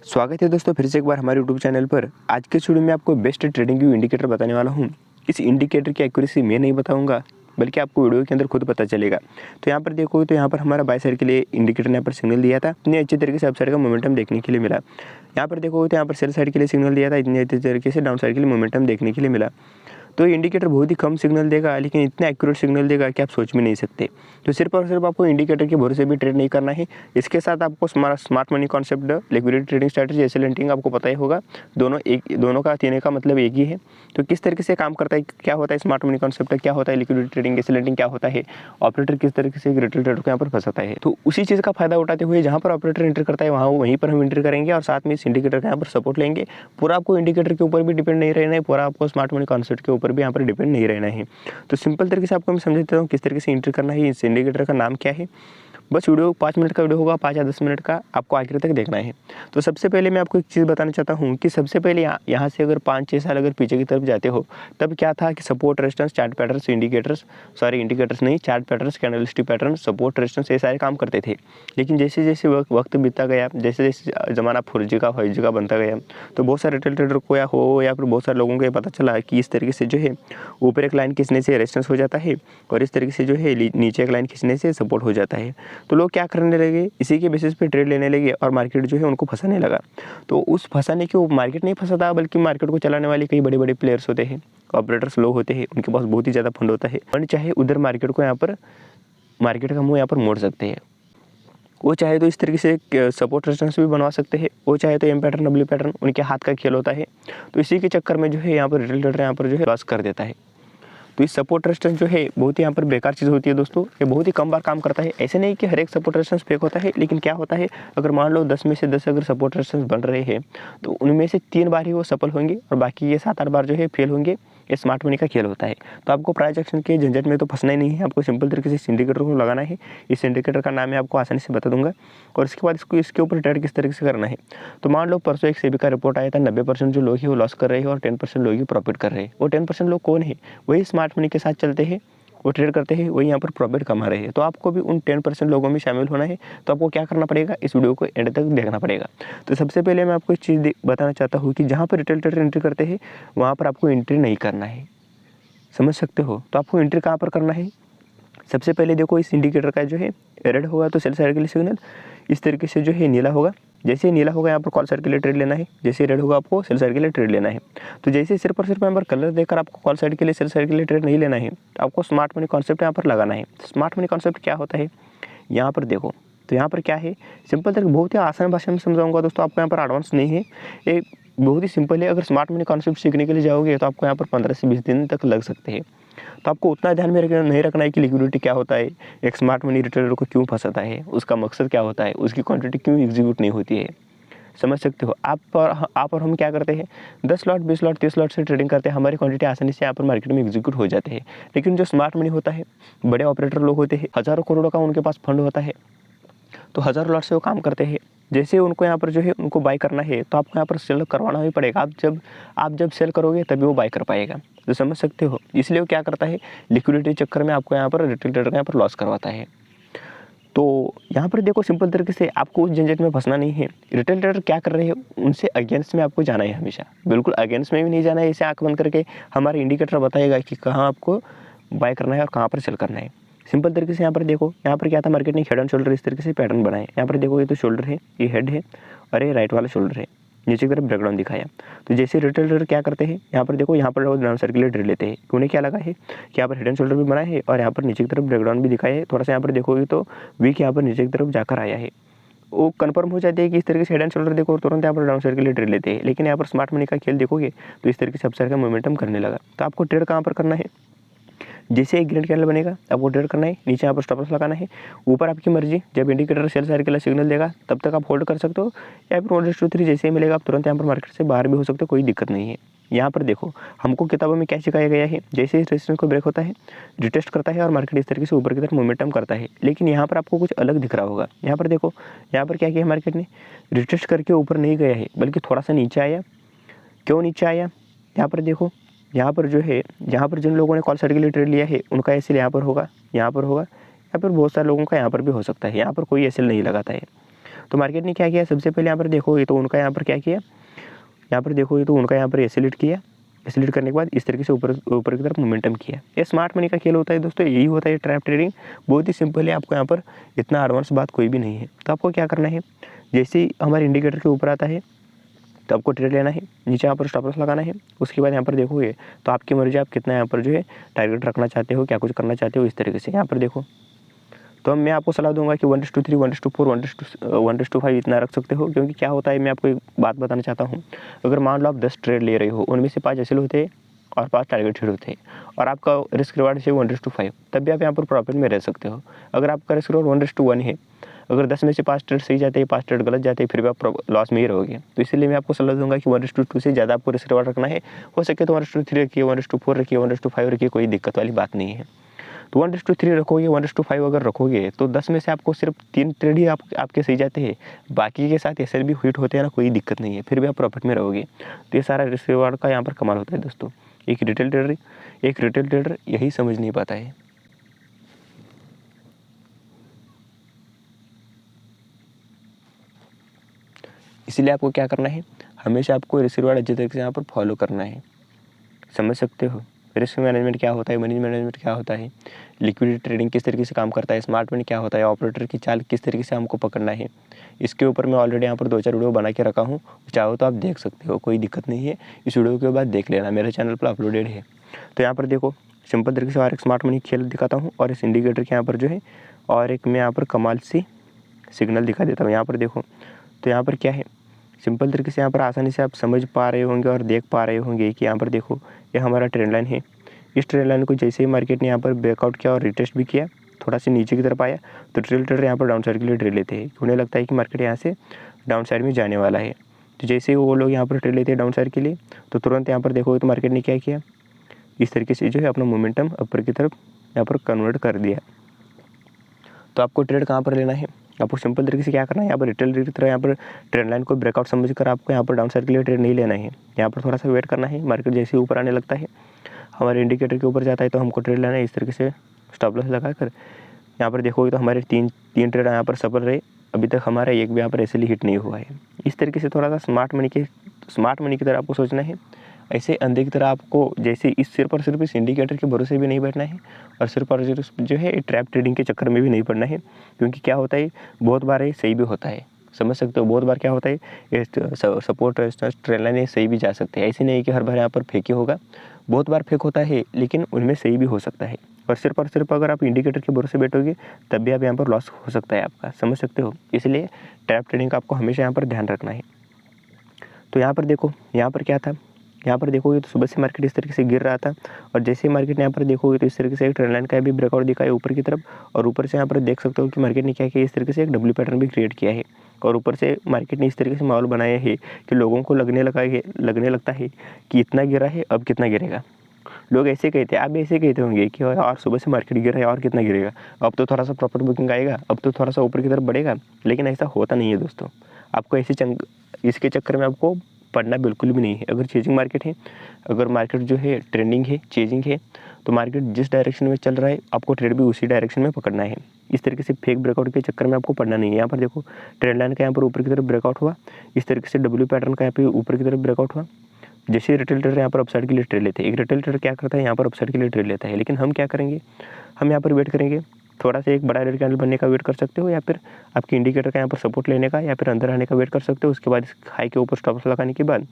स्वागत है दोस्तों, फिर से एक बार हमारे यूट्यूब चैनल पर। आज के वीडियो में आपको बेस्ट ट्रेडिंग व्यू इंडिकेटर बताने वाला हूं। इस इंडिकेटर की एक्यूरेसी मैं नहीं बताऊंगा, बल्कि आपको वीडियो के अंदर खुद पता चलेगा। तो यहाँ पर देखो, तो यहाँ पर हमारा बाय साइड के लिए इंडिकेटर ने यहाँ पर सिग्नल दिया था। इतनी अच्छी तरीके से अप साइड का मोमेंटम देखने के लिए मिला। यहाँ पर देखो, तो यहाँ पर सेल साइड के लिए सिग्नल दिया था, इतनी अच्छी तरीके से डाउन साइड के लिए मोमेंटम देखने के लिए मिला। तो ये इंडिकेटर बहुत ही कम सिग्नल देगा, लेकिन इतना एक्यूरेट सिग्नल देगा कि आप सोच भी नहीं सकते। तो सिर्फ और सिर्फ आपको इंडिकेटर के भरोसे भी ट्रेड नहीं करना है। इसके साथ आपको smart money concept, liquidity trading strategy, SL hunting आपको पता ही होगा। दोनों का तीनों का मतलब एक ही है। तो किस तरीके से काम करता है, क्या होता है स्मार्ट मनी कॉन्सेप्ट, क्या होता है लिक्विडिटी ट्रेडिंग, एसएल हंटिंग क्या होता है, ऑपरेटर किस तरीके से रिटेल ट्रेडर को यहाँ पर फंसाता है। तो उसी चीज़ का फायदा उठाते हुए जहाँ पर ऑपरेटर एंटर करता है वहीं पर हम एंटर करेंगे और साथ में इस इंडिकेटर का यहाँ पर सपोर्ट लेंगे। पूरा आपको इंडिकेटर के ऊपर भी डिपेंड नहीं रहना है, पूरा आपको स्मार्ट मनी कॉन्सेप्ट के ऊपर भी यहाँ पर डिपेंड नहीं रहना है। तो सिंपल तरीके से आपको मैं समझा देता हूँ किस तरीके से एंटर करना है। इस इंडिकेटर का नाम क्या है, बस वीडियो 5 मिनट का वीडियो होगा, 5 या 10 मिनट का, आपको आखिर तक देखना है। तो सबसे पहले मैं आपको एक चीज़ बताना चाहता हूँ कि सबसे पहले यहाँ से अगर 5-6 साल अगर पीछे की तरफ जाते हो, तब क्या था कि support resistance, chart patterns, indicators नहीं, chart patterns, candlestick pattern, support resistance, ये सारे काम करते थे। लेकिन जैसे जैसे वक्त बीतता गया, जैसे जैसे ज़माना 4G का 5G का बनता गया, तो बहुत सारे रिटेल ट्रेडर को या फिर बहुत सारे लोगों को ये पता चला कि इस तरीके से जो है ऊपर एक लाइन खींचने से रेजिस्टेंस हो जाता है और इस तरीके से जो है नीचे एक लाइन खींचने से सपोर्ट हो जाता है। तो लोग क्या करने लगे, इसी के बेसिस पे ट्रेड लेने लगे और मार्केट जो है उनको फंसाने लगा। तो उस फंसाने के मार्केट नहीं फंसाता, बल्कि मार्केट को चलाने वाले कई बड़े बड़े प्लेयर्स होते हैं, ऑपरेटर्स लोग होते हैं, उनके पास बहुत ही ज़्यादा फंड होता है। फंड चाहे उधर मार्केट को यहाँ पर मार्केट का मुँह यहाँ पर मोड़ सकते हैं। वो चाहे तो इस तरीके से सपोर्ट रेजिस्टेंस भी बनवा सकते हैं, वो चाहे तो एम पैटर्न, डब्ल्यू पैटर्न, उनके हाथ का खेल होता है। तो इसी के चक्कर में जो है यहाँ पर रिटेल ट्रेडर यहाँ पर जो है लॉस कर देता है। तो इस सपोर्ट रेजिस्टेंस जो है बहुत ही यहाँ पर बेकार चीज़ होती है दोस्तों। ये बहुत ही कम बार काम करता है। ऐसे नहीं कि हर एक सपोर्ट रेजिस्टेंस फेक होता है, लेकिन क्या होता है, अगर मान लो 10 में से 10 अगर सपोर्ट रेजिस्टेंस बन रहे हैं, तो उनमें से 3 बार ही वो सफल होंगे और बाकी ये 7-8 बार जो है फेल होंगे। ये स्मार्ट मनी का खेल होता है। तो आपको प्राइस एक्शन के झंझट में तो फंसना ही नहीं है, आपको सिंपल तरीके से इस इंडिकेटर को लगाना है। इस इंडिकेटर का नाम मैं आपको आसानी से बता दूंगा और इसके बाद इसके ऊपर ट्रेड किस तरीके से करना है। तो मान लो परसों एक सेबी का रिपोर्ट आया था, 90% जो लोग हैं वो लॉस कर रहे हैं और 10% लोग ही प्रॉफिट कर रहे हैं। वो 10% लोग कौन है, वही स्मार्ट मनी के साथ चलते हैं, वो ट्रेड करते हैं, वही यहाँ पर प्रॉफिट कमा रहे हैं। तो आपको भी उन 10% लोगों में शामिल होना है। तो आपको क्या करना पड़ेगा, इस वीडियो को एंड तक देखना पड़ेगा। तो सबसे पहले मैं आपको एक चीज़ बताना चाहता हूँ कि जहाँ पर रिटेल ट्रेडर एंट्री करते हैं वहाँ पर आपको एंट्री नहीं करना है, समझ सकते हो। तो आपको एंट्री कहाँ पर करना है, सबसे पहले देखो इस इंडिकेटर का जो है रेड होगा तो सेल साइड के लिए सिग्नल, इस तरीके से जो है नीला होगा। जैसे नीला होगा यहाँ पर कॉल साइड के लिए ट्रेड लेना है, जैसे रेड होगा आपको सेल साइड के लिए ट्रेड लेना है। तो जैसे सिर्फ और सिर्फ यहाँ पर कलर देकर आपको कॉल साइड के लिए, सेल साइड के लिए ट्रेड नहीं लेना है, आपको स्मार्ट मनी कॉन्सेप्ट यहाँ पर लगाना है। स्मार्ट मनी कॉन्सेप्ट क्या होता है, यहाँ पर देखो, तो यहाँ पर क्या है, सिंपल तरीके बहुत ही आसान भाषा में समझाऊंगा दोस्तों, आपको यहाँ पर एडवांस नहीं है, ये बहुत ही सिंपल है। अगर स्मार्ट मनी कॉन्सेप्ट सीखने के लिए जाओगे तो आपको यहाँ पर 15 से 20 दिन तक लग सकते हैं। तो आपको उतना ध्यान में नहीं रखना है कि लिक्विडिटी क्या होता है, एक स्मार्ट मनी रिटेलर को क्यों फंसाता है, उसका मकसद क्या होता है, उसकी क्वांटिटी क्यों एग्जीक्यूट नहीं होती है, समझ सकते हो। आप और हम क्या करते हैं, 10 लॉट, 20 लॉट, 30 लॉट से ट्रेडिंग करते हैं, हमारी क्वांटिटी आसानी से यहाँ पर मार्केट में एग्जीक्यूट हो जाते हैं। लेकिन जो स्मार्ट मनी होता है, बड़े ऑपरेटर लोग होते हैं, हज़ारों करोड़ों का उनके पास फंड होता है, तो हज़ारों लॉट से वो काम करते हैं। जैसे उनको यहाँ पर जो है उनको बाय करना है, तो आपको यहाँ पर सेल करवाना ही पड़ेगा। आप जब सेल करोगे तभी वो बाय कर पाएगा, तो समझ सकते हो। इसलिए वो क्या करता है, लिक्विडिटी चक्कर में आपको यहाँ पर रिटेल ट्रेडर यहाँ पर लॉस करवाता है। तो यहाँ पर देखो सिंपल तरीके से आपको उस झंझट में फंसना नहीं है। रिटेल ट्रेडर क्या कर रहे हैं, उनसे अगेंस्ट में आपको जाना है, हमेशा बिल्कुल अगेंस्ट में भी नहीं जाना है। इसे आँख बंद करके हमारे इंडिकेटर बताएगा कि कहाँ आपको बाय करना है और कहाँ पर सेल करना है। सिंपल तरीके से यहाँ पर देखो, यहाँ पर क्या था, मार्केट ने हेड एंड शोल्डर इस तरीके से पैटर्न बनाए। यहाँ पर देखो, ये तो शोल्डर है, ये हेड है और ये राइट वाला शोल्डर है, नीचे की तरफ ब्रेकडाउन दिखाया। तो जैसे रिटेल ट्रेडर क्या करते हैं, यहाँ पर देखो, यहाँ पर डाउन साइड के लिए ट्रेड लेते हैं। उन्हें क्या लगा है कि यहाँ पर हेड एंड शोल्डर भी बनाया है और यहाँ पर नीचे की तरफ ब्रेकडाउन भी दिखाया है। थोड़ा सा यहाँ पर देखोगे तो वीक यहाँ पर नीचे की तरफ जाकर आया है। वो कन्फर्म हो जाती है कि इस तरीके से हेड एंड शोल्डर देखो, तुरंत यहाँ पर डाउन साइड के लिए ट्रेड लेते हैं। लेकिन यहाँ पर स्मार्ट मनी का खेल देखोगे तो इस तरीके से अपसाइड का मोमेंटम करने लगा। तो आपको ट्रेड कहाँ पर करना है, जैसे एक ग्रीन कैंडल बनेगा आपको ट्रेड करना है, नीचे यहाँ पर स्टॉप लॉस लगाना है, ऊपर आपकी मर्जी। जब इंडिकेटर सेल साइड के लिए सिग्नल देगा तब तक आप होल्ड कर सकते हो, या फिर 1:3 जैसे ही मिलेगा आप तुरंत यहाँ पर मार्केट से बाहर भी हो सकते हो, कोई दिक्कत नहीं है। यहाँ पर देखो, हमको किताबों में क्या सिखाया गया है, जैसे ही रेजिस्टेंस को ब्रेक होता है, रिटेस्ट करता है और मार्केट इस तरीके से ऊपर की तरफ मोमेंटम करता है। लेकिन यहाँ पर आपको कुछ अलग दिख रहा होगा। यहाँ पर देखो, यहाँ पर क्या किया मार्केट ने, रिटेस्ट करके ऊपर नहीं गया है, बल्कि थोड़ा सा नीचे आया। क्यों नीचे आया, यहाँ पर देखो, यहाँ पर जो है, यहाँ पर जिन लोगों ने कॉल साइड के लिए ट्रेड लिया है उनका एसएल यहाँ पर होगा, यहाँ पर होगा, या फिर बहुत सारे लोगों का यहाँ पर भी हो सकता है। यहाँ पर कोई एसएल नहीं लगाता है। तो मार्केट ने क्या किया, सबसे पहले यहाँ पर देखोगे तो उनका यहाँ पर क्या किया, यहाँ पर देखोगे तो उनका यहाँ पर एसिलेट किया, एसिलेट करने के बाद इस तरीके से ऊपर की तरफ मोमेंटम किया। ये स्मार्ट मनी का खेल होता है दोस्तों, यही होता है ट्रैप ट्रेडिंग। बहुत ही सिंपल है, आपको यहाँ पर इतना एडवांस बात कोई भी नहीं है। तो आपको क्या करना है, जैसे ही हमारे इंडिकेटर के ऊपर आता है तो आपको ट्रेड लेना है, नीचे यहाँ पर स्टॉप लॉस लगाना है। उसके बाद यहाँ पर देखोगे तो आपकी मर्जी, आप कितना यहाँ पर जो है टारगेट रखना चाहते हो, क्या कुछ करना चाहते हो, इस तरीके से यहाँ पर देखो। तो मैं आपको सलाह दूंगा कि 1:3, 1:4, 1:5 इतना रख सकते हो, क्योंकि क्या होता है, मैं आपको एक बात बताना चाहता हूँ। अगर मान लो आप 10 ट्रेड ले रहे हो, उनमें से 5 एसएल होते हैं और 5 टारगेट हिट होते हैं, और आपका रिस्क रिवार्ड है 1:5, तब भी आप यहाँ पर प्रॉफिट में रह सकते हो। अगर आपका रिस्क रिवार्ड 1:1 है, अगर 10 में से 5 ट्रेड सही जाते हैं, 5 ट्रेड गलत जाते हैं, फिर भी आप लॉस में ही रहोगे। तो इसलिए मैं आपको सलाह दूंगा कि 1:2 से ज़्यादा आपको रिस्क रिवार्ड रखना है। हो सके तो 1:3 रखिए, 1:4 रखिए, 1:5 रखिए, कोई दिक्कत वाली बात नहीं है। तो 1:3 रखोगे, 1:5 अगर रखोगे तो 10 में से आपको सिर्फ 3 ट्रेड ही आपके सही जाते हैं, बाकी के साथ एसएल भी हिट होते हैं ना, कोई दिक्कत नहीं है, फिर भी आप प्रॉफिट में रहोगे। तो ये सारा रिस्क रिवार्ड का यहाँ पर कमाल होता है दोस्तों। एक रिटेल ट्रेडर यही समझ नहीं पाता है। इसलिए आपको क्या करना है, हमेशा आपको रिस्क रिवार्ड अच्छे तरीके से यहाँ पर फॉलो करना है। समझ सकते हो रिस्क मैनेजमेंट क्या होता है, मनी मैनेजमेंट क्या होता है, लिक्विडिटी ट्रेडिंग किस तरीके से काम करता है, स्मार्ट मनी क्या होता है, ऑपरेटर की चाल किस तरीके से हमको पकड़ना है। इसके ऊपर मैं ऑलरेडी यहाँ पर 2-4 वीडियो बना के रखा हूँ, चाहो तो आप देख सकते हो, कोई दिक्कत नहीं है। इस वीडियो के बाद देख लेना, मेरे चैनल पर अपलोडेड है। तो यहाँ पर देखो सिंपल तरीके से और एक स्मार्ट मनी खेल दिखाता हूँ, और इस इंडिकेटर के यहाँ पर जो है और एक मैं यहाँ पर कमाल सी सिग्नल दिखा देता हूँ। यहाँ पर देखो तो यहाँ पर क्या है, सिंपल तरीके से यहाँ पर आसानी से आप समझ पा रहे होंगे और देख पा रहे होंगे कि यहाँ पर देखो ये हमारा ट्रेंड लाइन है। इस ट्रेंड लाइन को जैसे ही मार्केट ने यहाँ पर ब्रेकआउट किया और रिटेस्ट भी किया, थोड़ा सा नीचे की तरफ आया, तो ट्रेडर यहाँ पर डाउन साइड के लिए ट्रेड लेते हैं। उन्हें लगता है कि मार्केट यहाँ से डाउन साइड में जाने वाला है। तो जैसे ही वो लोग यहाँ पर ट्रेड लेते हैं डाउन साइड के लिए, तो तुरंत यहाँ पर देखोगे तो मार्केट ने क्या किया, इस तरीके से जो है अपना मोमेंटम अपर की तरफ यहाँ पर कन्वर्ट कर दिया। तो आपको ट्रेड कहाँ पर लेना है, आपको सिंपल तरीके से क्या करना है, यहाँ पर रिटेल की तरह यहाँ पर ट्रेंड लाइन को ब्रेकआउट समझकर आपको यहाँ पर डाउन साइड के लिए ट्रेड नहीं लेना है। यहाँ पर थोड़ा सा वेट करना है, मार्केट जैसे ऊपर आने लगता है, हमारे इंडिकेटर के ऊपर जाता है, तो हमको ट्रेड लेना है। इस तरीके से स्टॉप लॉस लगाकर यहाँ पर देखोगे तो हमारे तीन ट्रेड यहाँ पर सफल रहे। अभी तक हमारा एक भी यहाँ पर ऐसे हिट नहीं हुआ है। इस तरीके से थोड़ा सा स्मार्ट मनी की तरह आपको सोचना है। ऐसे अंधे की तरह आपको जैसे इस सिर्फ और सिर्फ इस इंडिकेटर के भरोसे भी नहीं बैठना है, और सिर्फ और सिर्फ जो है ट्रैप ट्रेडिंग के चक्कर में भी नहीं पड़ना है। क्योंकि क्या होता है, बहुत बार ये सही भी होता है, समझ सकते हो, बहुत बार क्या होता है, सपोर्ट ट्रेंड लाइन सही भी जा सकते हैं। ऐसे नहीं कि हर बार यहाँ पर फेक ही होगा, बहुत बार फेक होता है, लेकिन उनमें सही भी हो सकता है। और सिर्फ अगर आप इंडिकेटर के भरोसे बैठोगे तब भी आप यहाँ पर लॉस हो सकता है आपका, समझ सकते हो। इसलिए ट्रैप ट्रेडिंग का आपको हमेशा यहाँ पर ध्यान रखना है। तो यहाँ पर देखो, यहाँ पर क्या था, यहाँ पर देखोगे तो सुबह से मार्केट इस तरीके से गिर रहा था, और जैसे ही मार्केट ने यहाँ पर देखोगे तो इस तरीके से एक ट्रेंड लाइन का भी ब्रेकआउट दिखाया ऊपर की तरफ, और ऊपर से यहाँ पर देख सकते हो कि मार्केट ने क्या किया, इस तरीके से एक डब्ल्यू पैटर्न भी क्रिएट किया है। और ऊपर से मार्केट ने इस तरीके से माहौल बनाया है कि लोगों को लगने लगता है कि इतना गिरा है, अब कितना गिरेगा। लोग ऐसे कहते हैं, आप भी ऐसे कहते होंगे कि और सुबह से मार्केट गिर रहा है और कितना गिरेगा, अब तो थोड़ा सा प्रॉफिट बुकिंग आएगा, अब तो थोड़ा सा ऊपर की तरफ बढ़ेगा। लेकिन ऐसा होता नहीं है दोस्तों। आपको इसके चक्कर में आपको पढ़ना बिल्कुल भी नहीं है। अगर चेजिंग मार्केट है, अगर मार्केट जो है ट्रेंडिंग है, चेजिंग है, तो मार्केट जिस डायरेक्शन में चल रहा है आपको ट्रेड भी उसी डायरेक्शन में पकड़ना है। इस तरीके से फेक ब्रेकआउट के चक्कर में आपको पढ़ना नहीं है। यहाँ पर देखो ट्रेंड लाइन का यहाँ पर ऊपर की तरफ ब्रेकआउट हुआ, इस तरीके से डब्ल्यू पैटर्न का यहाँ पे ऊपर की तरफ ब्रेकआउट हुआ। जैसे रिटेल ट्रेडर यहाँ पर अपसाइड के लिए ट्रेड लेते हैं, एक रिटेल ट्रेडर क्या करता है, यहाँ पर अपसाइड के लिए ट्रेड लेता है। लेकिन हम क्या करेंगे, हम यहाँ पर वेट करेंगे, थोड़ा सा एक बड़ा रेड कैंडल बनने का वेट कर सकते हो, या फिर आपके इंडिकेटर का यहाँ पर सपोर्ट लेने का, या फिर अंदर आने का वेट कर सकते हो। उसके बाद हाई के ऊपर स्टॉप लॉस लगाने के बाद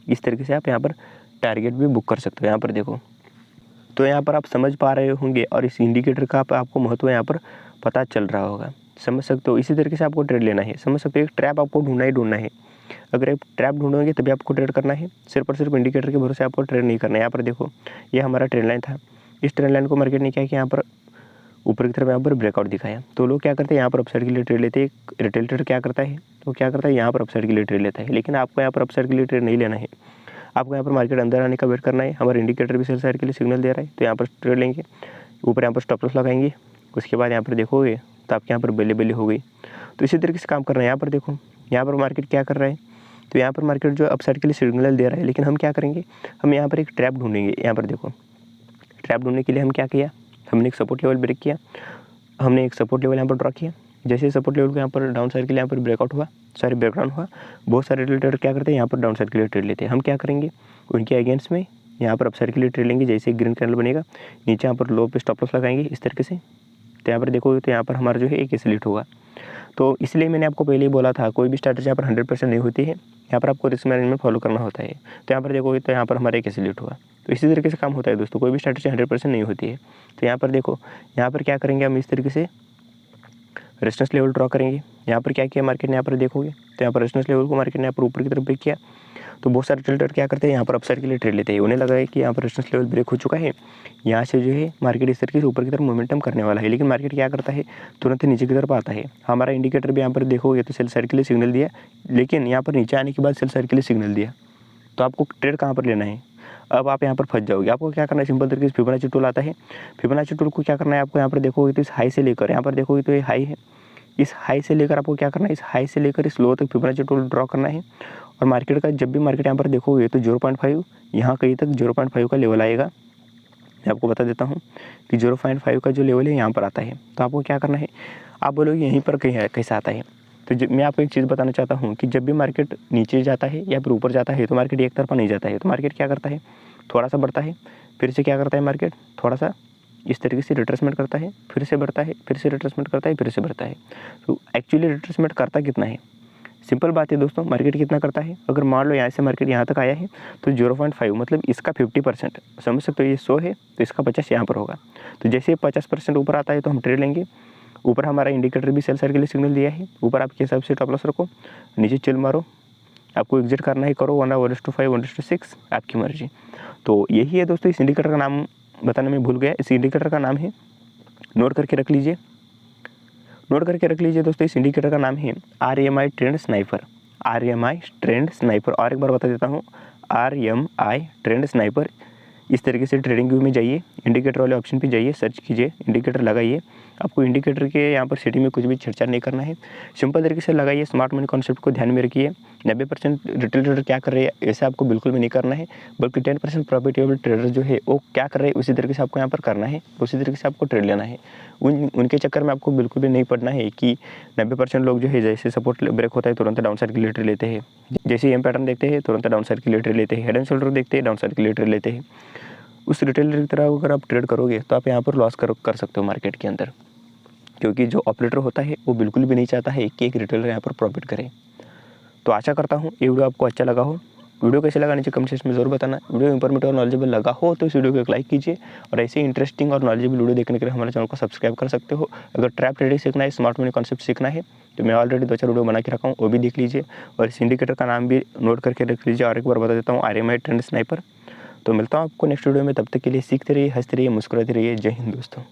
इस तरीके से आप यहाँ पर टारगेट भी बुक कर सकते हो। यहाँ पर देखो तो यहाँ पर आप समझ पा रहे होंगे, और इस इंडिकेटर का आपको महत्व यहाँ पर पता चल रहा होगा, समझ सकते हो। इसी तरीके से आपको ट्रेड लेना है, समझ सकते हो। एक ट्रैप आपको ढूंढना है। अगर आप ट्रैप ढूंढोगे तभी आपको ट्रेड करना है, सिर्फ और सिर्फ इंडिकेटर के भरोसे आपको ट्रेड नहीं करना है। यहाँ पर देखो ये हमारा ट्रेंड लाइन था, इस ट्रेंड लाइन को मार्केट ने क्या किया, यहाँ पर ऊपर की तरफ यहाँ पर ब्रेकआउट दिखाया, तो लोग क्या करते हैं, यहाँ पर अपसाइड के लिए ट्रेड लेते हैं। एक रिटेल ट्रेडर क्या करता है, तो क्या करता है, यहाँ पर अपसाइड के लिए ट्रेड लेता है। लेकिन आपको यहाँ पर अपसाइड के लिए ट्रेड नहीं लेना है, आपको यहाँ पर मार्केट अंदर आने का वेट करना है। हमारा इंडिकेटर भी सेल साइड के लिए सिग्नल दे रहा है, तो यहाँ पर ट्रेड लेंगे, ऊपर यहाँ पर स्टॉप लॉस लगाएंगे। उसके बाद यहाँ पर देखोगे तो आपके यहाँ पर बेले हो गई। तो इसी तरीके से काम करना है। यहाँ पर देखो, यहाँ पर मार्केट क्या कर रहा है, तो यहाँ पर मार्केट जो अपसाइड के लिए सिग्नल दे रहा है, लेकिन हम क्या करेंगे, हम यहाँ पर एक ट्रैप ढूंढेंगे। यहाँ पर देखो ट्रैप ढूंढने के लिए हम क्या किया, हमने एक सपोर्ट लेवल ब्रेक किया, हमने एक सपोर्ट लेवल यहाँ पर ड्रॉ किया, जैसे सपोर्ट लेवल को यहाँ पर डाउन साइड के लिए यहाँ पर ब्रेकआउट हुआ, ब्रेकडाउन हुआ, बहुत सारे ट्रेडर क्या करते हैं यहाँ पर डाउन साइड के लिए ट्रेड लेते हैं। हम क्या करेंगे, उनके अगेंस्ट में यहाँ पर अपसाइड के लिए ट्रेड लेंगे। जैसे ग्रीन कैंडल बनेगा, नीचे यहाँ पर लो पे स्टॉप लॉस लगाएंगे इस तरीके से। तो यहाँ पर देखोगे तो यहाँ पर हमारा जो है एक स्लिट होगा। तो इसलिए मैंने आपको पहले ही बोला था, कोई भी स्ट्रैटेजी यहाँ पर 100% नहीं होती है, यहाँ पर आपको रिस्क मैनेजमेंट फॉलो करना होता है। तो यहाँ पर देखोगे तो यहाँ पर हमारा एक स्लिट हुआ। तो इसी तरीके से काम होता है दोस्तों, कोई भी स्ट्रैटेजी 100% नहीं होती है। तो यहाँ पर देखो, यहाँ पर क्या करेंगे हम, इस तरीके से रेजिस्टेंस लेवल ड्रॉ करेंगे। यहाँ पर क्या किया मार्केट ने, यहाँ पर देखोगे तो यहाँ पर रेजिस्टेंस लेवल को मार्केट ने यहाँ पर ऊपर की तरफ ब्रेक किया। तो बहुत सारे ट्रेडर क्या करते हैं, यहाँ पर अपसाइड के लिए ट्रेड लेते हैं। उन्हें लगा है कि यहाँ पर रेजिस्टेंस लेवल ब्रेक हो चुका है, यहाँ से जो है मार्केट इस तरीके से ऊपर की तरफ मोमेंटम करने वाला है। लेकिन मार्केट क्या करता है, तुरंत नीचे की तरफ आता है। हमारा इंडिकेटर भी यहाँ पर देखोगे तो सेल साइड के लिए सिग्नल दिया, लेकिन यहाँ पर नीचे आने के बाद सेल साइड के लिए सिग्नल दिया। तो आपको ट्रेड कहाँ पर लेना है, अब आप यहाँ पर फंस जाओगे। आपको क्या करना है, सिंपल तरीके से फिबोनाची टूल आता है। फिबोनाची टूल को क्या करना है आपको, यहाँ पर देखोगे तो इस हाई से लेकर, यहाँ पर देखोगे तो ये हाई है, इस हाई से लेकर आपको क्या करना है, इस हाई से लेकर इस लो तक फिबोनाची टूल ड्रॉ करना है। और मार्केट का जब भी मार्केट यहाँ पर देखोगे तो 0.5 यहाँ कहीं तक 0.5 का लेवल आएगा। मैं आपको बता देता हूँ कि 0.5 का जो लेवल है यहाँ पर आता है। तो आपको क्या करना है, आप बोलोगे यहीं पर कहीं कैसे आता है। तो मैं आपको एक चीज़ बताना चाहता हूँ कि जब भी मार्केट नीचे जाता है या फिर ऊपर जाता है तो मार्केट एक तरफा नहीं जाता है। तो मार्केट क्या करता है, थोड़ा सा बढ़ता है, फिर से क्या करता है मार्केट, थोड़ा सा इस तरीके से रिट्रेसमेंट करता है, फिर से बढ़ता है, फिर से रिट्रेसमेंट करता है, फिर से बढ़ता है। तो एक्चुअली रिट्रेसमेंट करता कितना है, सिंपल बात है दोस्तों, मार्केट कितना करता है। अगर मान लो यहाँ से मार्केट यहाँ तक आया है तो 0.5 मतलब इसका 50%, समझ सकते हो, ये 100 है तो इसका 50 यहाँ पर होगा। तो जैसे 50% ऊपर आता है तो हम ट्रेड लेंगे। ऊपर हमारा इंडिकेटर भी सेल साइड के लिए सिग्नल दिया है, ऊपर आपके हिसाब से स्टॉप लॉस रखो, नीचे चिल मारो, आपको एग्जिट करना है करो, वरना 1:5 1:6 आपकी मर्जी। तो यही है दोस्तों, इस इंडिकेटर का नाम बताने में भूल गया। इस इंडिकेटर का नाम है, नोट करके रख लीजिए, नोट करके रख लीजिए दोस्तों, इस इंडिकेटर का नाम है RMI trend sniper, RMI trend sniper. और एक बार बता देता हूँ, RMI ट्रेंड स्नाइपर। इस तरीके से ट्रेडिंग व्यू में जाइए, इंडिकेटर वाले ऑप्शन पे जाइए, सर्च कीजिए, इंडिकेटर लगाइए। आपको इंडिकेटर के यहाँ पर सिटी में कुछ भी छेड़छाड़ नहीं करना है, सिंपल तरीके से लगाइए। स्मार्ट मनी कॉन्सेप्ट को ध्यान में रखिए। 90% रिटेल ट्रेडर क्या कर रहे हैं, ऐसा आपको बिल्कुल भी नहीं करना है, बल्कि 10% प्रॉफिटेबल ट्रेडर जो है वो क्या कर रहे हैं उसी तरीके से आपको यहाँ पर करना है, उसी तरीके से आपको ट्रेड लेना है। उनके चक्कर में आपको बिल्कुल भी नहीं पड़ना है कि 90% लोग जो है जैसे सपोर्ट ब्रेक होता है तुरंत डाउन साइड के लिए ट्रेड लेते हैं, जैसे एम पैटर्न देखते हैं तुरंत डाउन साइड के लिए ट्रेड लेते हैं, हेड एंड शोल्डर देखते हैं डाउन साइड के लिए ट्रेड लेते हैं। उस रिटेलर की तरह अगर आप ट्रेड करोगे तो आप यहाँ पर लॉस कर सकते हो मार्केट के अंदर, क्योंकि जो ऑपरेटर होता है वो बिल्कुल भी नहीं चाहता है कि एक रिटेलर यहाँ पर प्रॉफिट करे। तो आशा करता हूँ ये वीडियो आपको अच्छा लगा हो। वीडियो कैसे लगा नीचे कमेंट सेक्शन में ज़रूर बताना। वीडियो इन्फॉर्मेटिव और नॉलेजेबल लगा हो तो इस वीडियो को एक लाइक कीजिए, और ऐसे इंटरेस्टिंग और नॉलेजेबल वीडियो देखने के लिए हमारे चैनल को सब्सक्राइब कर सकते हो। अगर ट्रैप ट्रेडिंग सीखना है, स्मार्ट मनी कॉन्सेप्ट सीखना है तो मैं ऑलरेडी 2-4 वीडियो बना के रखा हूँ, वो भी देख लीजिए। और इस इंडिकेटर का नाम भी नोट करके रख लीजिए। और एक बार बता देता हूँ, RMI ट्रेंड स्नाइपर। तो मिलता हूँ आपको नेक्स्ट वीडियो में, तब तक के लिए सीखते रहिए, हंसते रहिए, मुस्कुराते रहिए। जय हिंद दोस्तों।